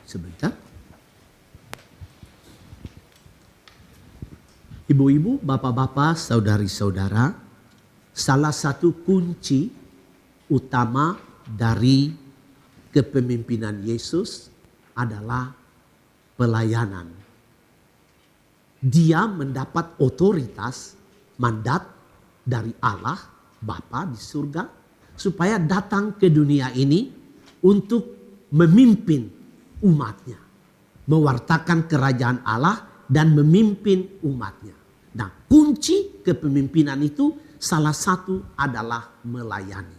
Sebentar. Ibu-ibu, bapak-bapak, saudari-saudara, salah satu kunci utama dari kepemimpinan Yesus adalah pelayanan. Dia mendapat otoritas, mandat dari Allah Bapa di surga supaya datang ke dunia ini untuk memimpin umatnya, mewartakan kerajaan Allah dan memimpin umatnya. Nah, kunci kepemimpinan itu salah satu adalah melayani.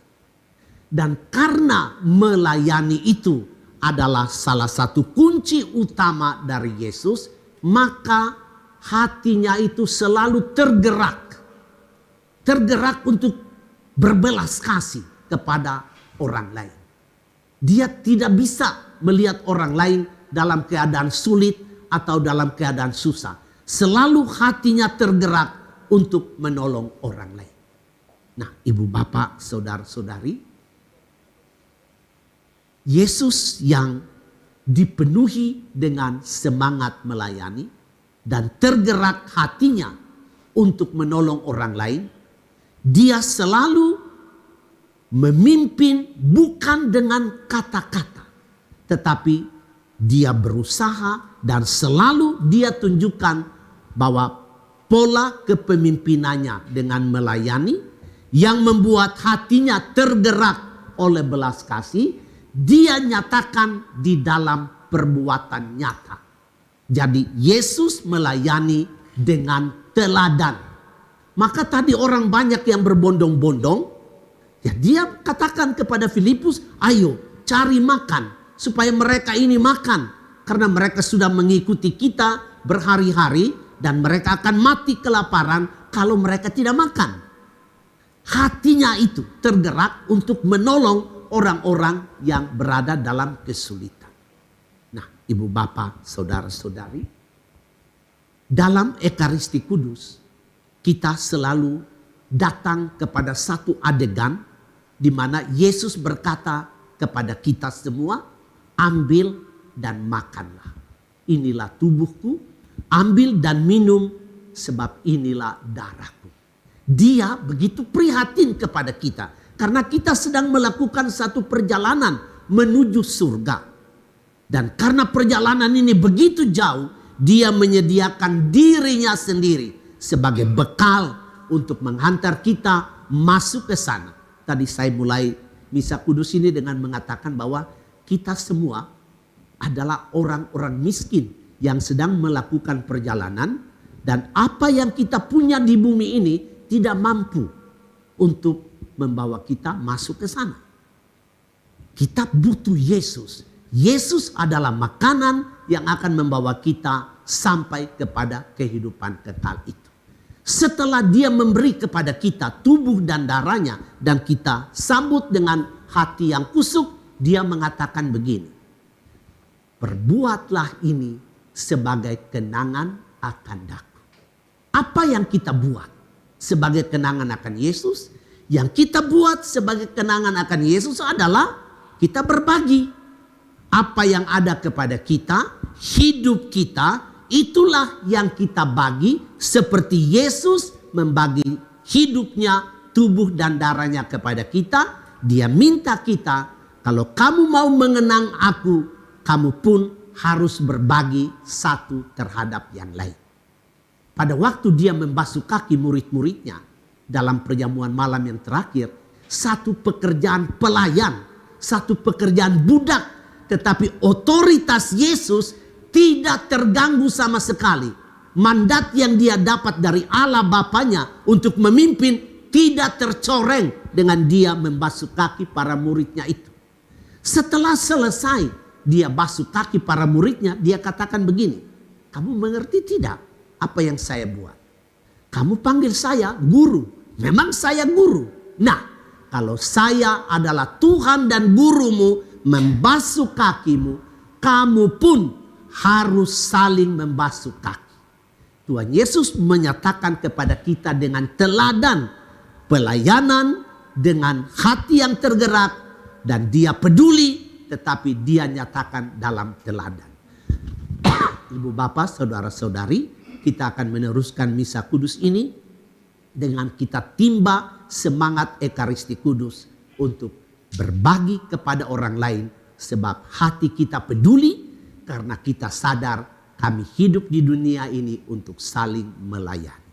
Dan karena melayani itu adalah salah satu kunci utama dari Yesus, maka hatinya itu selalu tergerak untuk berbelas kasih kepada orang lain. Dia tidak bisa melihat orang lain dalam keadaan sulit atau dalam keadaan susah. Selalu hatinya tergerak untuk menolong orang lain. Nah, ibu bapak, saudara-saudari, Yesus yang dipenuhi dengan semangat melayani dan tergerak hatinya untuk menolong orang lain, dia selalu memimpin bukan dengan kata-kata, tetapi dia berusaha dan selalu dia tunjukkan bahwa pola kepemimpinannya dengan melayani yang membuat hatinya tergerak oleh belas kasih, dia nyatakan di dalam perbuatan nyata. Jadi Yesus melayani dengan teladan. Maka tadi orang banyak yang berbondong-bondong, ya dia katakan kepada Filipus, ayo cari makan supaya mereka ini makan. Karena mereka sudah mengikuti kita berhari-hari dan mereka akan mati kelaparan kalau mereka tidak makan. Hatinya itu tergerak untuk menolong orang-orang yang berada dalam kesulitan. Nah, ibu bapak, saudara-saudari, dalam Ekaristi Kudus kita selalu datang kepada satu adegan di mana Yesus berkata kepada kita semua, ambil dan makanlah. Inilah tubuhku, ambil dan minum sebab inilah darahku. Dia begitu prihatin kepada kita karena kita sedang melakukan satu perjalanan menuju surga. Dan karena perjalanan ini begitu jauh, dia menyediakan dirinya sendiri sebagai bekal untuk menghantar kita masuk ke sana. Tadi saya mulai misa kudus ini dengan mengatakan bahwa kita semua adalah orang-orang miskin yang sedang melakukan perjalanan, dan apa yang kita punya di bumi ini tidak mampu untuk membawa kita masuk ke sana. Kita butuh Yesus. Yesus adalah makanan yang akan membawa kita sampai kepada kehidupan kekal itu. Setelah dia memberi kepada kita tubuh dan darahnya dan kita sambut dengan hati yang kusuk, dia mengatakan begini, perbuatlah ini sebagai kenangan akan aku. Apa yang kita buat sebagai kenangan akan Yesus? Yang kita buat sebagai kenangan akan Yesus adalah kita berbagi. Apa yang ada kepada kita, hidup kita, itulah yang kita bagi seperti Yesus membagi hidupnya, tubuh dan darahnya kepada kita. Dia minta kita, kalau kamu mau mengenang aku, kamu pun harus berbagi satu terhadap yang lain. Pada waktu dia membasuh kaki murid-muridnya dalam perjamuan malam yang terakhir, satu pekerjaan pelayan, satu pekerjaan budak, tetapi otoritas Yesus tidak terganggu sama sekali. Mandat yang dia dapat dari Allah Bapanya untuk memimpin tidak tercoreng dengan dia membasuh kaki para muridnya itu. Setelah selesai dia basuh kaki para muridnya, dia katakan begini, kamu mengerti tidak apa yang saya buat? Kamu panggil saya guru, memang saya guru. Nah, kalau saya adalah Tuhan dan gurumu membasuh kakimu, kamu pun harus saling membasuh kaki. Tuhan Yesus menyatakan kepada kita dengan teladan pelayanan dengan hati yang tergerak, dan dia peduli tetapi dia nyatakan dalam teladan. Ibu bapak, saudara-saudari, kita akan meneruskan misa kudus ini dengan kita timba semangat Ekaristi Kudus untuk berbagi kepada orang lain, sebab hati kita peduli karena kita sadar kami hidup di dunia ini untuk saling melayani.